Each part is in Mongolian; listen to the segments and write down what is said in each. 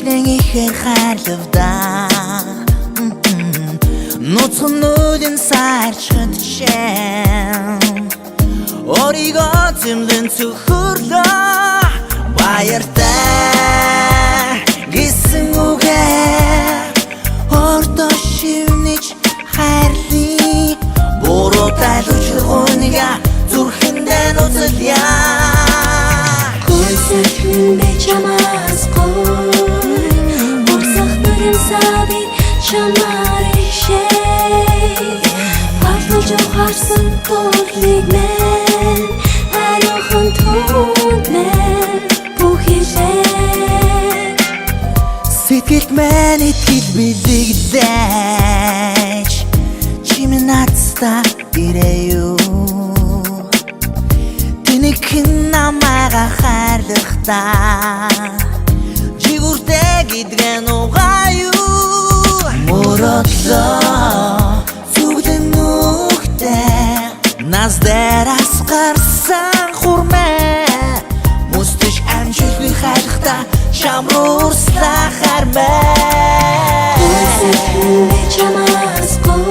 Ишнэн ихэр хайрлавда Нуцгнуудын саарч хөдчэн Оригоо зэмлэн цөхөрлөө Баяртай гэсэн үгээр Ордоо шивнэж хайрлий Буруутай лучргунига зүрхэндээ нуцалъя Хөөсөлхөн бэ чамаас гой Урсах нүрэн саби чамаар ишээ Харлаж ухаарсан дурлыг мэн Ариухан түнд мэн бүхэлээ Сэтгэлд мэн итгэл бэлэгдэж Чимэн надста ирэё Тэнийхэн намайга хайрлахдаа Жигүүртэй гэдгэн угааю Мородлоо зүгдэн нүхтэй Нас дээр асгарсан хурмээ Мустэж амжилтны хайрахта Чамруу урслаа хармээ Хөөсөлхөн бэ чамаас гой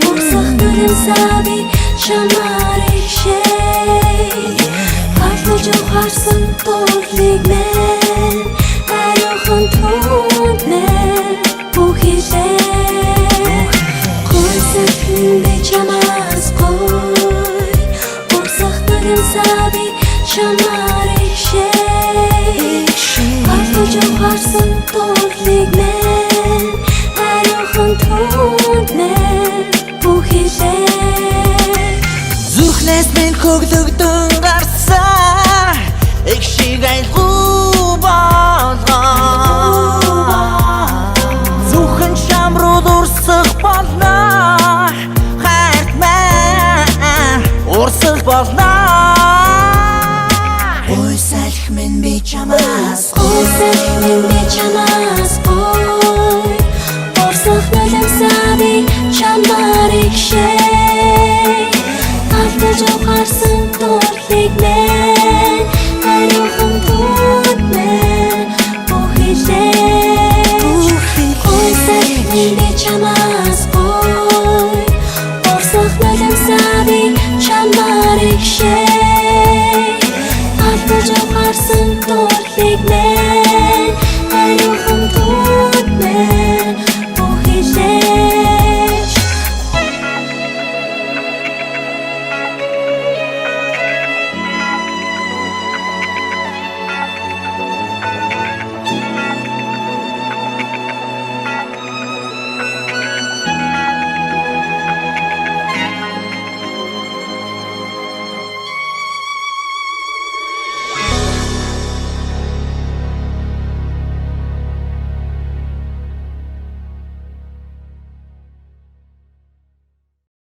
Урсах нүрэн саби чамаар ишээ Харлаж ухаарсан дурлыг мэн Ариухан түнд мэн бүхэлээ Хөөсөлхөн бэ чамаас гой Урсах нүрэн саби чамаар ишээ Харлаж ухаарсан дурлыг мэн Ариухан түнд мэн бүхэлээ Зүрхнээс минь хөглөгдөн гарсан Их шиг айлгуу болгоо Зүхэн чамруу урсах болно Хайрт мэн урсах болно Ой салхи минь би чамаас Хөөсөлхөн бэ чамаас гой Урсах нүрэн саби чамаар ишээ